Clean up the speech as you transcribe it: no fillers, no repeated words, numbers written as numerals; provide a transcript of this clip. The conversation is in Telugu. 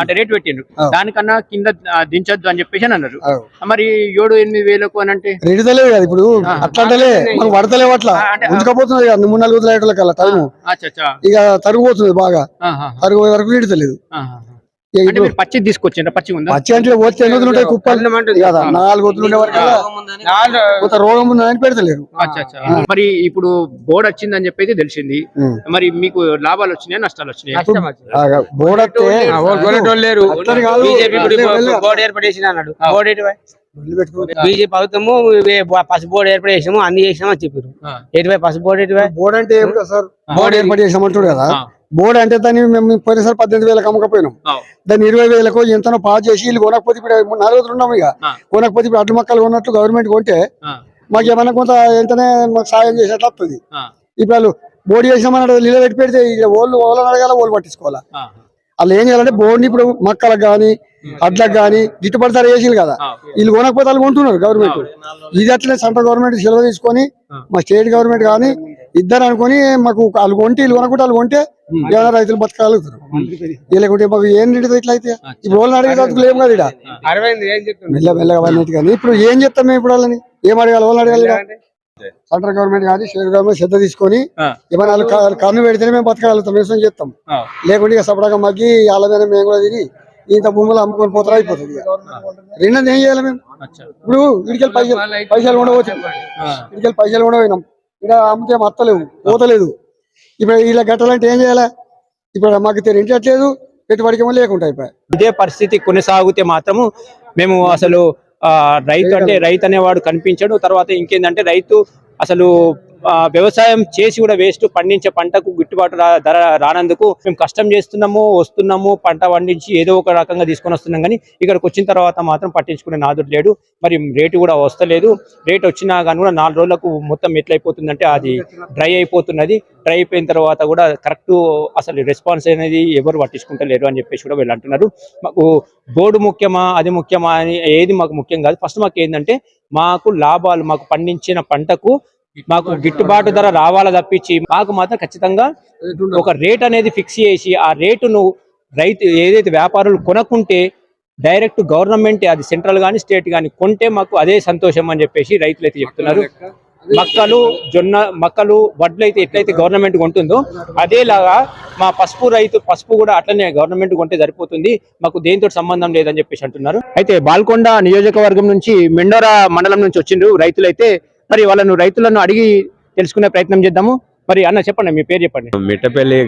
అంటే రేట్ పెట్టిండ్రు దానికన్నా కింద దించొద్దు అని చెప్పేసి అన్నారు. మరి 7-8 వేలకు అని అంటే రెడీతలేవు కదా ఇప్పుడు అట్లాంటలే మనం పడతలేవు అట్లా ఉంచుకపోతుంది కదా 3-4 రోజుల కల్లా టైము ఇక తరుగుపోతుంది బాగా తరుగు వరకు రెడీతలేదు. పచ్చి తీసుకొచ్చిండ్రు పచ్చి ఉందా పచ్చి అంటే పోతే 8 వదులు ఉంటాయి కుప్పలు కదా 4 వదులు ఉండే వరకు రోగం ఉందని పెడతలేరు. మరి ఇప్పుడు బోర్డు వచ్చిందని చెప్పి తెలిసింది. మరి మీకు లాభాలు వచ్చినాయా నష్టాలు వచ్చినాయా? బోర్డు బోర్డు ఏర్పడేసిన అన్నాడు. బీజేపీ ప్రభుత్వము పసుపు బోర్డు ఏర్పాటు చేసాము అన్ని చేసినాము అని చెప్పారు. ఎటువై పసుపు బోర్డు ఎటువై బోర్డు అంటే ఏం సార్ బోర్డు ఏర్పాటు చేసామంటాడు కదా. బోర్డు అంటే దాన్ని మేము పోయినసారి 18,000 అమ్మకపోయినాం. దాన్ని 20,000 ఎంతనో పాస్ చేసి వీళ్ళు కొనకపోతే ఇప్పుడు 4 రోజులు ఉన్నాము. ఇక కొనకపోతే ఇప్పుడు అడ్డు మొక్కలు కొన్నట్టు గవర్నమెంట్ కొంటే మాకు ఏమన్నా కొంత ఎంతనే మాకు సాయం చేసేట్లు వస్తుంది. ఇప్పుడు వాళ్ళు బోర్డు చేసామన్నాడు నీళ్ళు పెట్టి పెడితే ఓళ్ళని అడగాల ఓళ్ళు పట్టించుకోవాలా. వాళ్ళు ఏం చేయాలంటే బోర్డుని ఇప్పుడు మొక్కలకు గానీ అడ్లకు గానీ గిట్టుబాటు ధర వేసి కదా వీళ్ళు కొనకపోతే వాళ్ళు కొంటున్నారు గవర్నమెంట్. ఇది అట్లనే సెంట్రల్ గవర్నమెంట్ సెలవు తీసుకొని మా స్టేట్ గవర్నమెంట్ కానీ ఇద్దరు అనుకుని మాకు వాళ్ళు కొంటే వీళ్ళు కొనకుంటే వాళ్ళు కొంటే ఏమైనా రైతులు బతకగలుగుతారు. లేకుంటే మాకు ఏం నిండితే ఇట్లా అయితే ఇప్పుడు వాళ్ళని అడిగే బతుకులు ఏం కదా మెల్లగా అన్నిటి కానీ ఇప్పుడు ఏం చెప్తాం మేము ఇప్పుడు వాళ్ళని ఏం అడగాలి వాళ్ళని అడగాలి. సెంట్రల్ గవర్నమెంట్ కానీ స్టేట్ గవర్నమెంట్ శ్రద్ధ తీసుకొని ఏమైనా కన్ను పెడితేనే మేము బతకగలుగుతాం వ్యవసాయం చేస్తాం. లేకుంటే ఇక సపడగా మగ్గి వాళ్ళ మీద మేము కూడా తిని ఇంత భూములు అమ్ముకొని పోతారు అయిపోతుంది. రెండోది ఏం చేయాలి మేము ఇప్పుడు వీడికెళ్ళి పైసలు ఉండవచ్చు వీడికెళ్ళి పైసలు కూడా పోయినాం ఇక్కడ అమ్మితే మత్తలేవు పోతలేదు. ఇప్పుడు ఇలా గట్టాలంటే ఏం చేయాలి? ఇప్పుడు మాకు తింటట్లేదు పెట్టుబడికి ఏమో లేకుండా అయిపోయాయి. ఇదే పరిస్థితి కొనసాగితే మాత్రము మేము అసలు రైతు అంటే రైతు అనేవాడు కనిపించడు. తర్వాత ఇంకేందంటే రైతు అసలు వ్యవసాయం చేసి కూడా వేస్ట్ పండించే పంటకు గిట్టుబాటు ధర రానందుకు మేము కష్టం చేస్తున్నాము వస్తున్నాము పంట పండించి ఏదో ఒక రకంగా తీసుకొని వస్తున్నాం. కానీ ఇక్కడికి వచ్చిన తర్వాత మాత్రం పట్టించుకునే నాదుడు లేడు. మరి రేటు కూడా వస్తలేదు. రేట్ వచ్చినా కానీ కూడా 4 రోజులకు మొత్తం ఎట్లయిపోతుందంటే అది డ్రై అయిపోతున్నది. డ్రై అయిపోయిన తర్వాత కూడా కరెక్ట్ అసలు రెస్పాన్స్ అనేది ఎవరు పట్టించుకుంటలేరు అని చెప్పేసి కూడా వీళ్ళు అంటున్నారు. మాకు బోర్డు ముఖ్యమా అది ముఖ్యమా అని ఏది మాకు ముఖ్యం కాదు. ఫస్ట్ మాకు ఏంటంటే మాకు లాభాలు మాకు పండించిన పంటకు మాకు గిట్టుబాటు ధర రావాలా తప్పించి మాకు మాత్రం ఖచ్చితంగా ఒక రేట్ అనేది ఫిక్స్ చేసి ఆ రేటును రైతు ఏదైతే వ్యాపారులు కొనకుంటే డైరెక్ట్ గవర్నమెంట్ అది సెంట్రల్ కానీ స్టేట్ కానీ కొంటే మాకు అదే సంతోషం అని చెప్పేసి రైతులు అయితే చెప్తున్నారు. మక్కలు వడ్లు అయితే ఎట్లయితే గవర్నమెంట్ కొంటుందో అదేలాగా మా పసుపు కూడా అట్లనే గవర్నమెంట్ కొంటే సరిపోతుంది. మాకు దేనితో సంబంధం లేదని చెప్పేసి అంటున్నారు. అయితే బాల్కొండ నియోజకవర్గం నుంచి మెండోరా మండలం నుంచి వచ్చిండ్రు రైతులైతే. మరి రైతులను అడిగి తెలుసుకునే ప్రయత్నం చేద్దాము. మరి అన్న చెప్పండి మీ పేరు చెప్పండి. మిట్టపల్లి